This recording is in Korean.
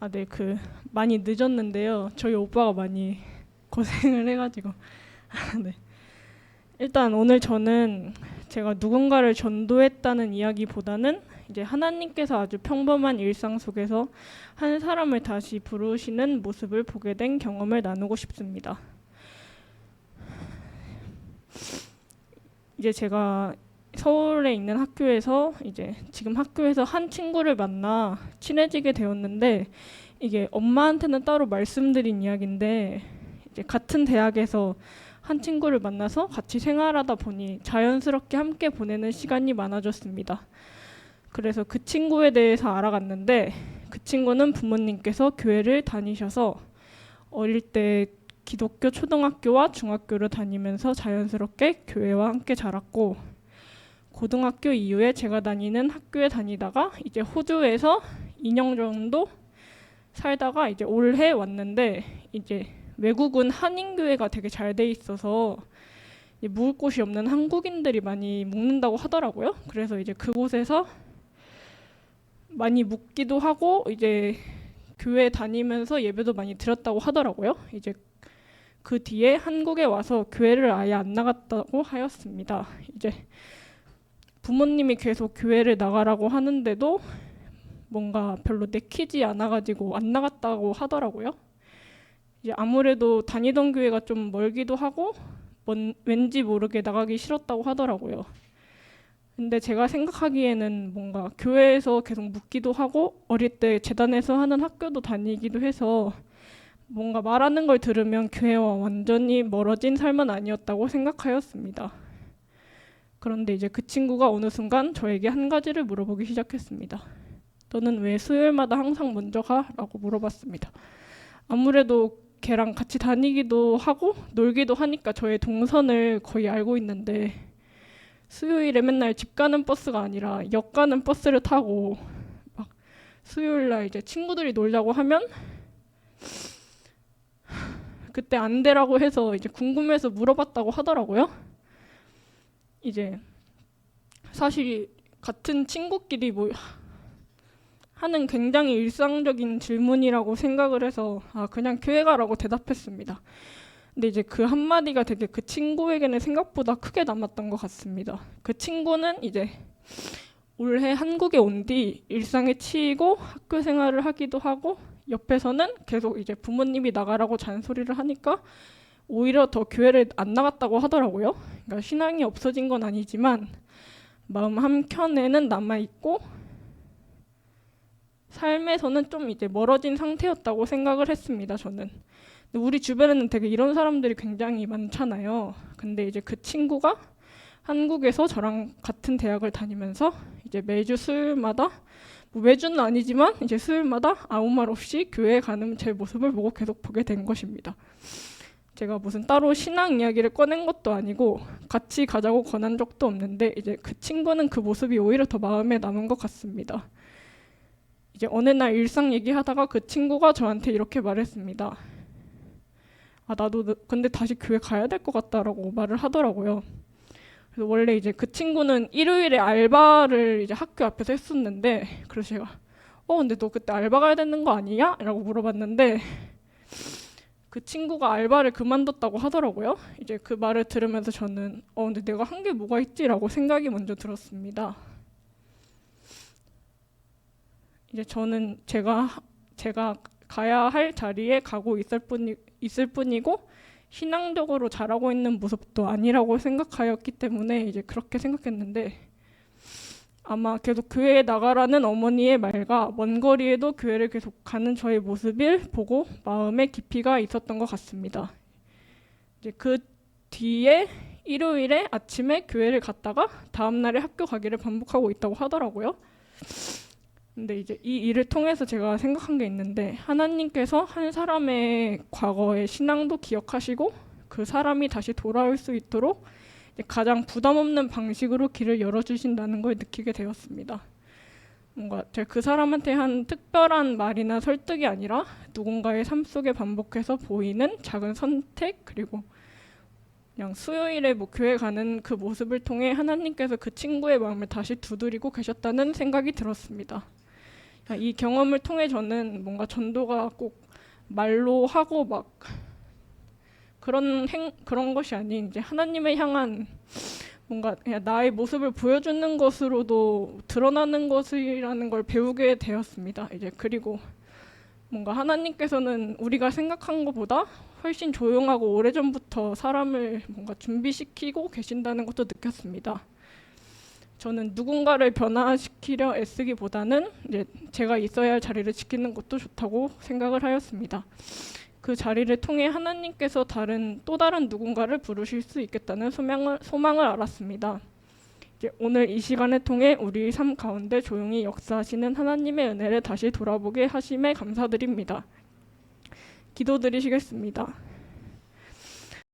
네, 많이 늦었는데요. 저희 오빠가 많이 고생을 해가지고. 네. 일단 오늘 저는 제가 누군가를 전도했다는 이야기보다는 이제 하나님께서 아주 평범한 일상 속에서 한 사람을 다시 부르시는 모습을 보게 된 경험을 나누고 싶습니다. 이제 제가 서울에 있는 학교에서 이제 지금 학교에서 한 친구를 만나 친해지게 되었는데, 이게 엄마한테는 따로 말씀드린 이야기인데, 이제 같은 대학에서 한 친구를 만나서 같이 생활하다 보니 자연스럽게 함께 보내는 시간이 많아졌습니다. 그래서 그 친구에 대해서 알아갔는데, 그 친구는 부모님께서 교회를 다니셔서 어릴 때 기독교 초등학교와 중학교를 다니면서 자연스럽게 교회와 함께 자랐고, 고등학교 이후에 제가 다니는 학교에 다니다가 이제 호주에서 2년 정도 살다가 이제 올해 왔는데, 이제 외국은 한인교회가 되게 잘 돼 있어서 묵을 곳이 없는 한국인들이 많이 묵는다고 하더라고요. 그래서 이제 그곳에서 많이 묵기도 하고 이제 교회 다니면서 예배도 많이 드렸다고 하더라고요. 이제 그 뒤에 한국에 와서 교회를 아예 안 나갔다고 하였습니다. 이제 부모님이 계속 교회를 나가라고 하는데도 뭔가 별로 내키지 않아가지고 안 나갔다고 하더라고요. 이제 아무래도 다니던 교회가 좀 멀기도 하고 왠지 모르게 나가기 싫었다고 하더라고요. 근데 제가 생각하기에는 뭔가 교회에서 계속 묵기도 하고 어릴 때 재단에서 하는 학교도 다니기도 해서 뭔가 말하는 걸 들으면 교회와 완전히 멀어진 삶은 아니었다고 생각하였습니다. 그런데 이제 그 친구가 어느 순간 저에게 한 가지를 물어보기 시작했습니다. 너는 왜 수요일마다 항상 먼저 가? 라고 물어봤습니다. 아무래도 걔랑 같이 다니기도 하고 놀기도 하니까 저의 동선을 거의 알고 있는데, 수요일에 맨날 집 가는 버스가 아니라 역 가는 버스를 타고 막 수요일날 이제 친구들이 놀자고 하면 그때 안 되라고 해서 이제 궁금해서 물어봤다고 하더라고요. 이제 사실 같은 친구끼리 뭐 하는 굉장히 일상적인 질문이라고 생각을 해서 그냥 교회 가라고 대답했습니다. 근데 이제 그 한마디가 되게 그 친구에게는 생각보다 크게 남았던 것 같습니다. 그 친구는 이제 올해 한국에 온 뒤 일상에 치이고 학교 생활을 하기도 하고, 옆에서는 계속 이제 부모님이 나가라고 잔소리를 하니까 오히려 더 교회를 안 나갔다고 하더라고요. 그러니까 신앙이 없어진 건 아니지만 마음 한켠에는 남아있고 삶에서는 좀 이제 멀어진 상태였다고 생각을 했습니다, 저는. 근데 우리 주변에는 되게 이런 사람들이 굉장히 많잖아요. 근데 이제 그 친구가 한국에서 저랑 같은 대학을 다니면서 이제 매주 수요일마다, 뭐 매주는 아니지만 이제 수요일마다 아무 말 없이 교회에 가는 제 모습을 보고 계속 보게 된 것입니다. 제가 무슨 따로 신앙 이야기를 꺼낸 것도 아니고 같이 가자고 권한 적도 없는데, 이제 그 친구는 그 모습이 오히려 더 마음에 남은 것 같습니다. 이제 어느 날 일상 얘기하다가 그 친구가 저한테 이렇게 말했습니다. 나도 근데 다시 교회 가야 될 것 같다라고 말을 하더라고요. 그래서 원래 이제 그 친구는 일요일에 알바를 이제 학교 앞에서 했었는데, 그래서 제가 근데 너 그때 알바 가야 되는 거 아니야? 라고 물어봤는데, 그 친구가 알바를 그만뒀다고 하더라고요. 이제 그 말을 들으면서 저는 근데 내가 한 게 뭐가 있지라고 생각이 먼저 들었습니다. 이제 저는 제가 가야 할 자리에 가고 있을 뿐이고 신앙적으로 잘하고 있는 모습도 아니라고 생각하였기 때문에 이제 그렇게 생각했는데, 아마 계속 교회에 나가라는 어머니의 말과 먼 거리에도 교회를 계속 가는 저의 모습을 보고 마음에 깊이가 있었던 것 같습니다. 이제 그 뒤에 일요일에 아침에 교회를 갔다가 다음 날에 학교 가기를 반복하고 있다고 하더라고요. 근데 이제 이 일을 통해서 제가 생각한 게 있는데, 하나님께서 한 사람의 과거의 신앙도 기억하시고 그 사람이 다시 돌아올 수 있도록 가장 부담 없는 방식으로 길을 열어주신다는 걸 느끼게 되었습니다. 뭔가 제가 그 사람한테 한 특별한 말이나 설득이 아니라 누군가의 삶 속에 반복해서 보이는 작은 선택, 그리고 그냥 수요일에 뭐 교회 가는 그 모습을 통해 하나님께서 그 친구의 마음을 다시 두드리고 계셨다는 생각이 들었습니다. 이 경험을 통해 저는 뭔가 전도가 꼭 말로 하고 막 그런 것이 아닌 이제 하나님을 향한 뭔가 그냥 나의 모습을 보여주는 것으로도 드러나는 것이라는 걸 배우게 되었습니다. 이제 그리고 뭔가 하나님께서는 우리가 생각한 것보다 훨씬 조용하고 오래전부터 사람을 뭔가 준비시키고 계신다는 것도 느꼈습니다. 저는 누군가를 변화시키려 애쓰기보다는 이제 제가 있어야 할 자리를 지키는 것도 좋다고 생각을 하였습니다. 그 자리를 통해 하나님께서 또 다른 누군가를 부르실 수 있겠다는 소망을 알았습니다. 이제 오늘 이 시간을 통해 우리 삶 가운데 조용히 역사하시는 하나님의 은혜를 다시 돌아보게 하심에 감사드립니다. 기도드리시겠습니다.